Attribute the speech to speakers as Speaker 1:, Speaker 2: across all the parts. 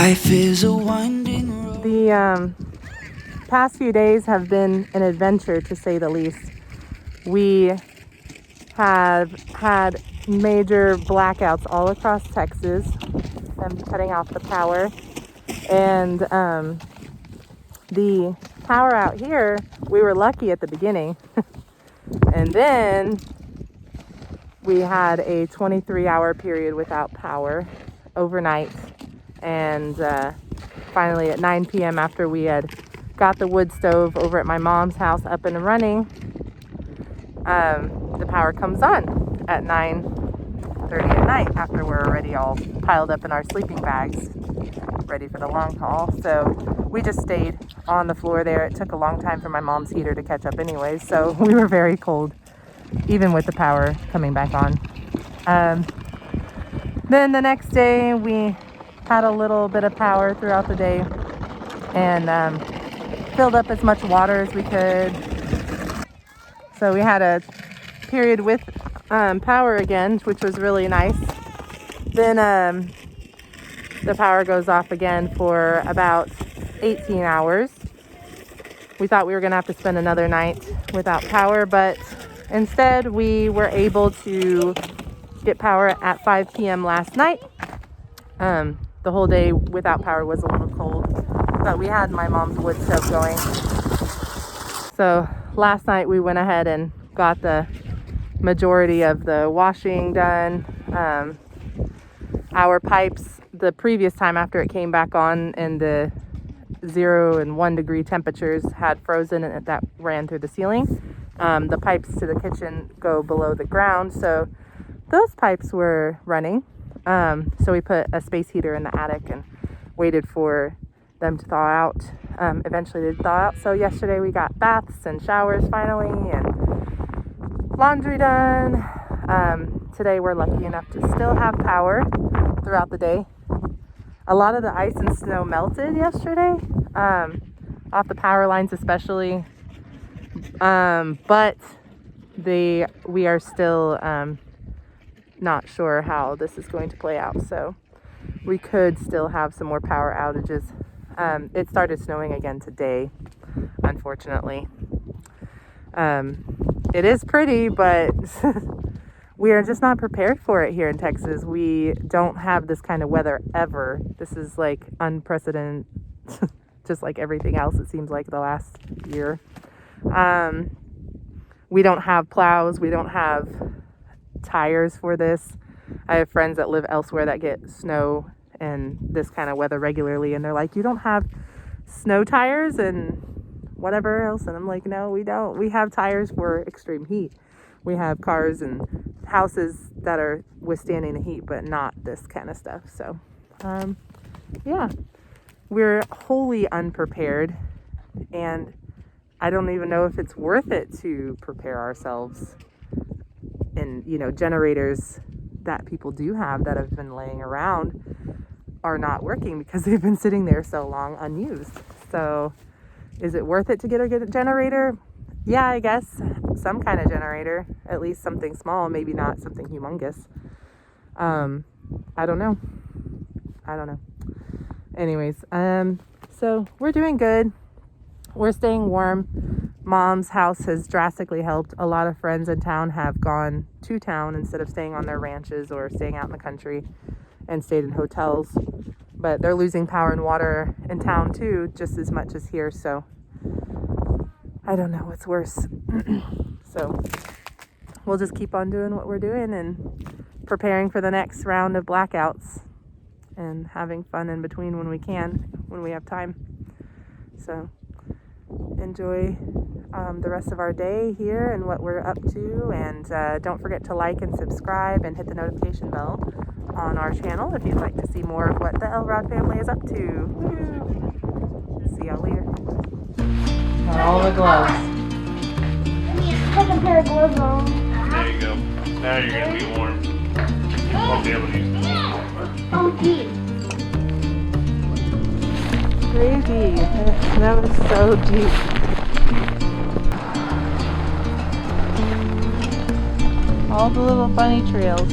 Speaker 1: Life is a winding road.
Speaker 2: The past few days have been an adventure, to say the least. We have had major blackouts all across Texas, them cutting off the power. And the power out here, we were lucky at the beginning. And then we had a 23-hour period without power overnight. And finally at 9 p.m. after we had got the wood stove over at my mom's house up and running, the power comes on at 9:30 at night after we're already all piled up in our sleeping bags ready for the long haul. So we just stayed on the floor there. It took a long time for my mom's heater to catch up anyways, so we were very cold even with the power coming back on. Then the next day we had a little bit of power throughout the day and filled up as much water as we could. So we had a period with power again, which was really nice. Then the power goes off again for about 18 hours. We thought we were going to have to spend another night without power, but instead we were able to get power at 5 p.m. last night. The whole day without power was a little cold, but we had my mom's wood stove going. So last night we went ahead and got the majority of the washing done. Our pipes, the previous time after it came back on and the 0 and 1 degree temperatures had frozen and that ran through the ceiling. The pipes to the kitchen go below the ground, so those pipes were running. So we put a space heater in the attic and waited for them to thaw out. Eventually they thaw out. So yesterday we got baths and showers finally and laundry done. Today we're lucky enough to still have power throughout the day. A lot of the ice and snow melted yesterday, off the power lines especially. But we are still not sure how this is going to play out, so we could still have some more power outages. It started snowing again today, unfortunately. It is pretty, but we are just not prepared for it here in Texas. We don't have this kind of weather ever. This is like unprecedented, just like everything else it seems like the last year. We don't have plows. We don't have tires for this. I have friends that live elsewhere that get snow and this kind of weather regularly, and they're like, you don't have snow tires and whatever else, and I'm like, no, we don't. We have tires for extreme heat. We have cars and houses that are withstanding the heat, but not this kind of stuff. So yeah, we're wholly unprepared, and I don't even know if it's worth it to prepare ourselves. And, generators that people do have that have been laying around are not working because they've been sitting there so long unused. So is it worth it to get a generator? Yeah, I guess some kind of generator, at least something small, maybe not something humongous. I don't know. Anyways, so we're doing good. We're staying warm. Mom's house has drastically helped. A lot of friends in town have gone to town instead of staying on their ranches or staying out in the country and stayed in hotels. But they're losing power and water in town too, just as much as here. So I don't know what's worse. So we'll just keep on doing what we're doing and preparing for the next round of blackouts and having fun in between when we can, when we have time. So enjoy the rest of our day here and what we're up to, and don't forget to like and subscribe and hit the notification bell on our channel if you'd like to see more of what the Elrod family is up to. See y'all later. Got all the gloves.
Speaker 3: Second pair of gloves on.
Speaker 4: There you go. Now you're going to be warm. You won't be able to use them.
Speaker 3: Oh, deep.
Speaker 2: Crazy. That was so deep. All the little bunny trails.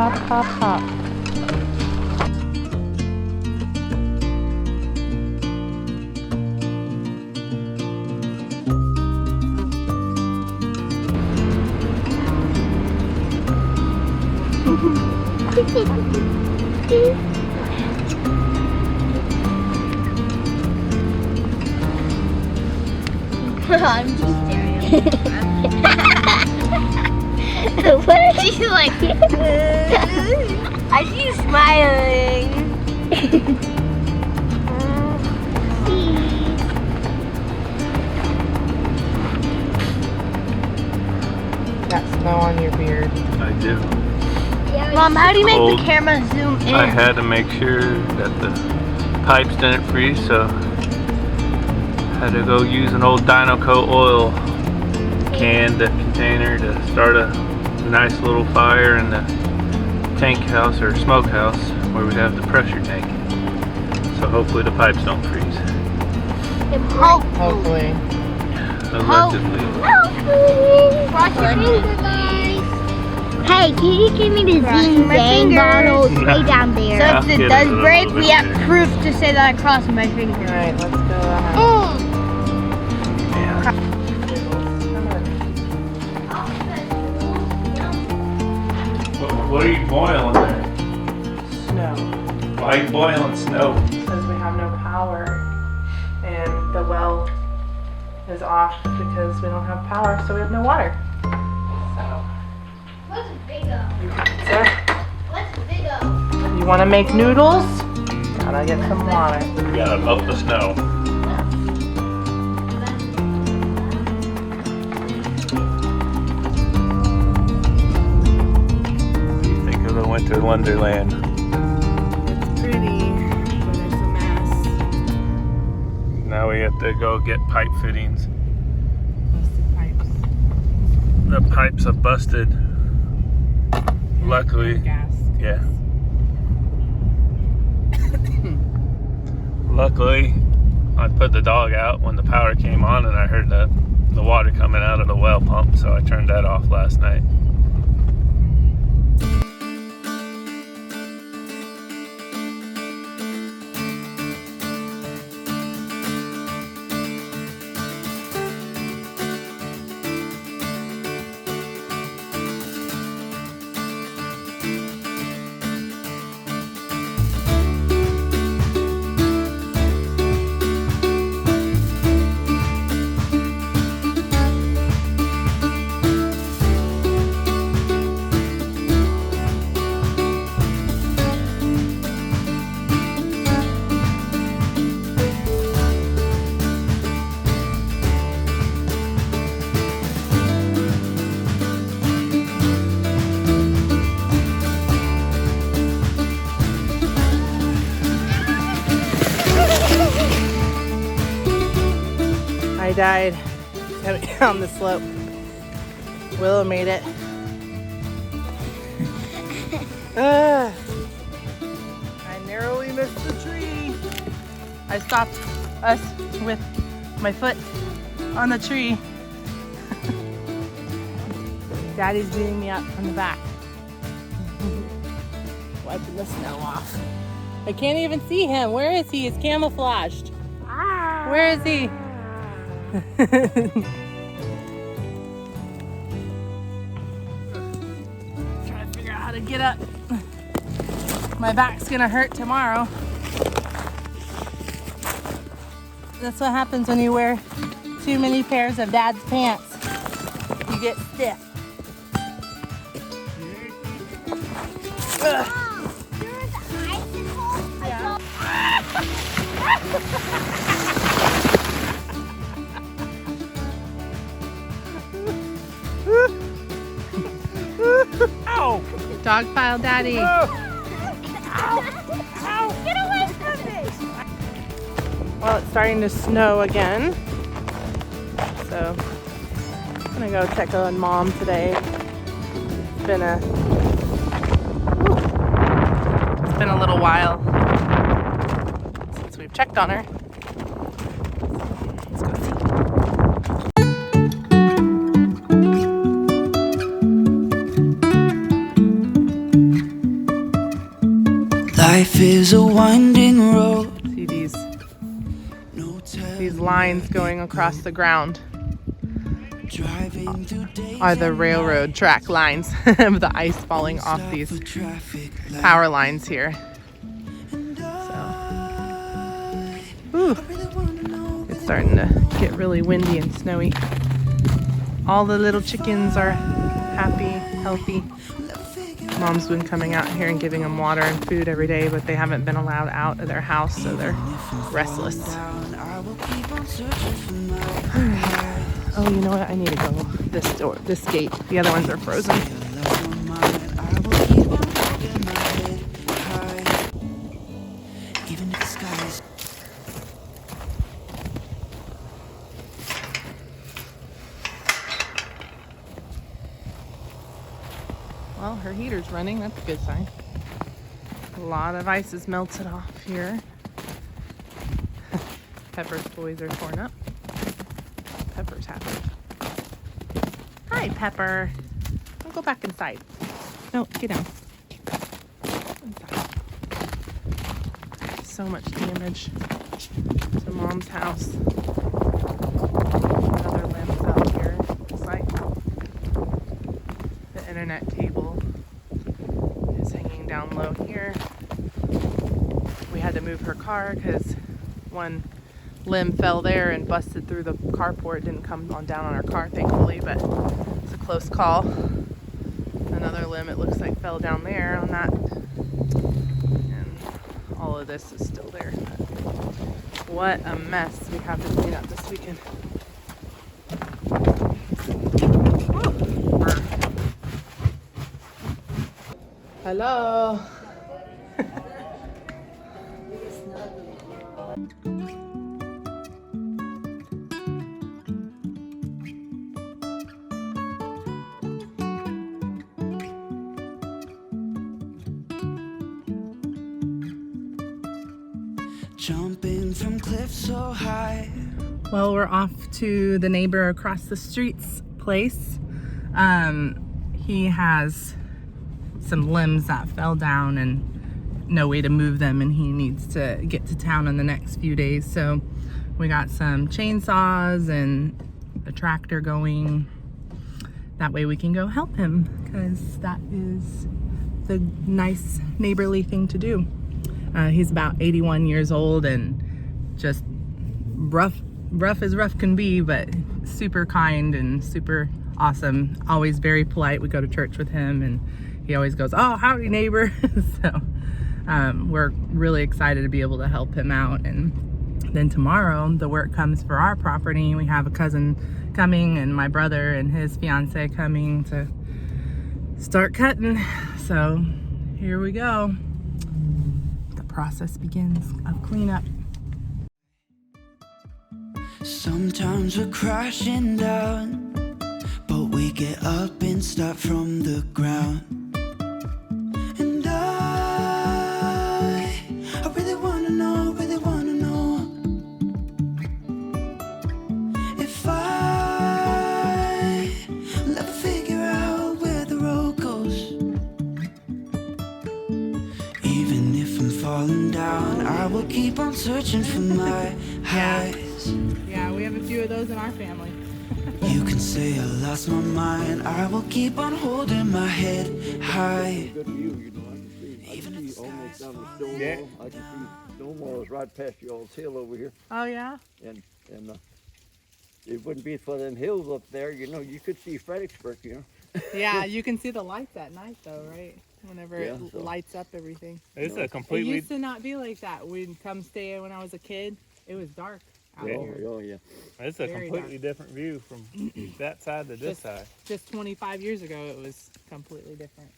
Speaker 2: hop, hop, hop.
Speaker 3: I'm just staring at what is she like? Are you smiling?
Speaker 2: Got snow on your beard.
Speaker 4: I do.
Speaker 3: Mom, how do you make
Speaker 4: Cold.
Speaker 3: the camera zoom in?
Speaker 4: I had to make sure that the pipes didn't freeze, so I had to go use an old Dynoco oil can container to start a nice little fire in the tank house or smoke house where we have the pressure tank. So hopefully the pipes don't freeze.
Speaker 2: Hopefully.
Speaker 4: Allegedly.
Speaker 3: Wash your finger, guys. Hey, can you give me the Zing Zang bottle? It's way down there.
Speaker 4: So
Speaker 3: if it does break, we have proof to say that I crossed my finger.
Speaker 2: Alright, let's go.
Speaker 4: What are you boiling there?
Speaker 2: Snow.
Speaker 4: Why are you boiling snow?
Speaker 2: Because we have no power. And the well is off because we don't have power, so we have no water. So,
Speaker 3: What's bigger?
Speaker 2: pizza.
Speaker 3: What's bigger?
Speaker 2: You want to make noodles? Gotta get some water.
Speaker 4: We gotta melt the snow. Think of the winter wonderland.
Speaker 2: It's pretty, but it's a mess.
Speaker 4: Now we have to go get pipe fittings.
Speaker 2: Busted pipes.
Speaker 4: The pipes are busted. Luckily,
Speaker 2: Gas.
Speaker 4: yeah. Luckily, I put the dog out when the power came on and I heard the water coming out of the well pump, so I turned that off last night.
Speaker 2: I died coming down the slope. Willow made it. I narrowly missed the tree. I stopped us with my foot on the tree. Daddy's beating me up from the back. Wiping the snow off. I can't even see him. Where is he? He's camouflaged. Where is he? Trying to figure out how to get up. My back's gonna hurt tomorrow. That's what happens when you wear too many pairs of Dad's pants. You get stiff. Ugh. Yeah.
Speaker 4: Ow!
Speaker 2: Dog pile Daddy.
Speaker 4: Ow!
Speaker 3: Get away from me!
Speaker 2: Well, it's starting to snow again. So I'm gonna go check on Mom today. It's been a little while since we've checked on her. Let's go see.
Speaker 1: Life is a winding road.
Speaker 2: See these
Speaker 1: No
Speaker 2: lines going across the ground
Speaker 1: driving through days
Speaker 2: are the
Speaker 1: and
Speaker 2: railroad track lines of the ice falling
Speaker 1: nights,
Speaker 2: off
Speaker 1: stop
Speaker 2: these
Speaker 1: for traffic light.
Speaker 2: power lines here.
Speaker 1: And
Speaker 2: Whew,
Speaker 1: I really wanna know,
Speaker 2: it's starting to get really windy and snowy. All the little chickens are happy, healthy. Mom's been coming out here and giving them water and food every day, but they haven't been allowed out of their house, so they're restless.
Speaker 1: I will keep on searching for my
Speaker 2: Oh, you know what? I need to go this door, this gate. The other ones are frozen.
Speaker 1: I will keep on holding my head high. Even if the skies
Speaker 2: Well, her heater's running. That's a good sign. A lot of ice is melted off here. Pepper's toys are torn up. Pepper's happy. Hi, Pepper. Don't go back inside. No, get down. Inside. So much damage to Mom's house. Another limbs out here. Looks like the internet cable is hanging down low here. We had to move her car because one limb fell there and busted through the carport. Didn't come on down on our car, thankfully, but it's a close call. Another limb, it looks like, fell down there on that, and all of this is still there. What a mess we have to clean up this weekend. Hello.
Speaker 1: jumping from cliffs so high.
Speaker 2: Well, we're off to the neighbor across the street's place. He has some limbs that fell down and no way to move them, and he needs to get to town in the next few days. So we got some chainsaws and a tractor going. That way we can go help him, because that is the nice neighborly thing to do. He's about 81 years old and just rough as rough can be, but super kind and super awesome. Always very polite. We go to church with him and he always goes, "Oh, howdy, neighbor." So we're really excited to be able to help him out. And then tomorrow the work comes for our property. We have a cousin coming and my brother and his fiance coming to start cutting. So here we go. The process begins of cleanup.
Speaker 1: Sometimes we're crashing down, but we get up and start from the ground. And I really wanna know if I will ever figure out where the road goes. Even if I'm falling down, I will keep on searching for my highs.
Speaker 2: Yeah, we have a few of those in our family.
Speaker 1: You can say I lost my mind, I will keep on holding my head high.
Speaker 5: Good view, you know. I can see almost down the Stonewall. I can see Stonewall is right past y'all's hill over here,
Speaker 2: Oh yeah?
Speaker 5: and it wouldn't be for them hills up there, you know. You could see Fredericksburg, you know.
Speaker 2: Yeah, you can see the lights at night though, right? Whenever
Speaker 5: Yeah,
Speaker 2: it
Speaker 5: so-
Speaker 2: lights up everything.
Speaker 4: It's a
Speaker 2: It
Speaker 4: completely
Speaker 2: used to not be like that. We'd come stay when I was a kid. It was dark out here.
Speaker 5: Oh yeah.
Speaker 4: it's a
Speaker 2: Very
Speaker 4: completely different view from that side to this side.
Speaker 2: Just 25 years ago, it was completely different.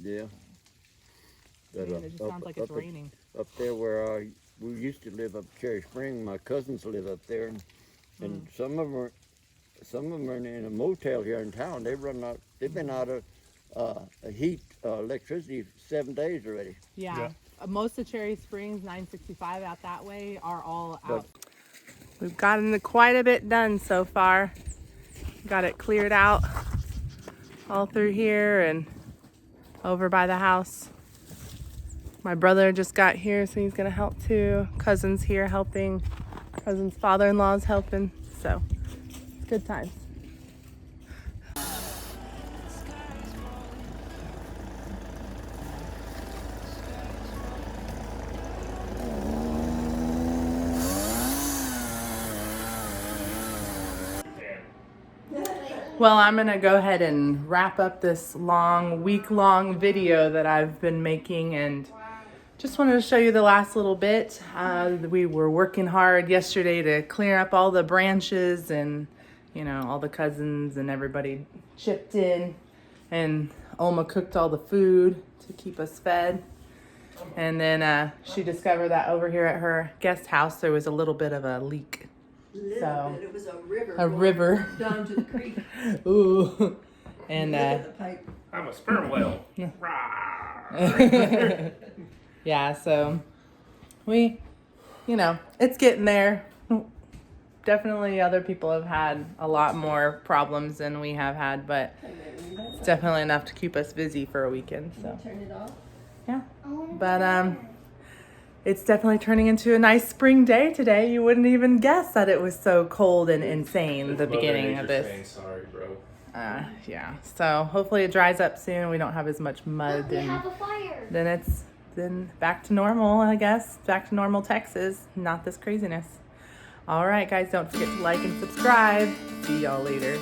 Speaker 5: Yeah. But,
Speaker 2: Man, it just sounds like it's raining.
Speaker 5: Up there where we used to live up Cherry Spring, my cousins live up there, and some of them are in a motel here in town. They've been out of heat, electricity 7 days already.
Speaker 2: Yeah. Most of Cherry Springs, 965 out that way, are all out. We've gotten quite a bit done so far. Got it cleared out all through here and over by the house. My brother just got here, so he's gonna help too. Cousin's here helping. Cousin's father-in-law's helping. So, it's good times. Well, I'm gonna go ahead and wrap up this week-long video that I've been making, and just wanted to show you the last little bit. We were working hard yesterday to clear up all the branches, and you know, all the cousins and everybody chipped in, and Oma cooked all the food to keep us fed. And then she discovered that over here at her guest house there was a little bit of a leak. So
Speaker 6: It was a river.
Speaker 2: a river
Speaker 6: Down to the creek.
Speaker 2: Ooh. And
Speaker 6: Look at the pipe.
Speaker 4: I'm a sperm whale.
Speaker 2: yeah, so we, you know, it's getting there. Definitely other people have had a lot more problems than we have had, but it's definitely enough to keep us busy for a weekend. So
Speaker 6: Turn it off.
Speaker 2: yeah, but it's definitely turning into a nice spring day today. You wouldn't even guess that it was so cold and insane the beginning of this.
Speaker 4: Sorry, bro.
Speaker 2: Yeah, so hopefully it dries up soon. We don't have as much mud,
Speaker 3: We
Speaker 2: and
Speaker 3: have a fire.
Speaker 2: then back to normal, I guess. Back to normal Texas, not this craziness. All right, guys, don't forget to like and subscribe. See y'all later.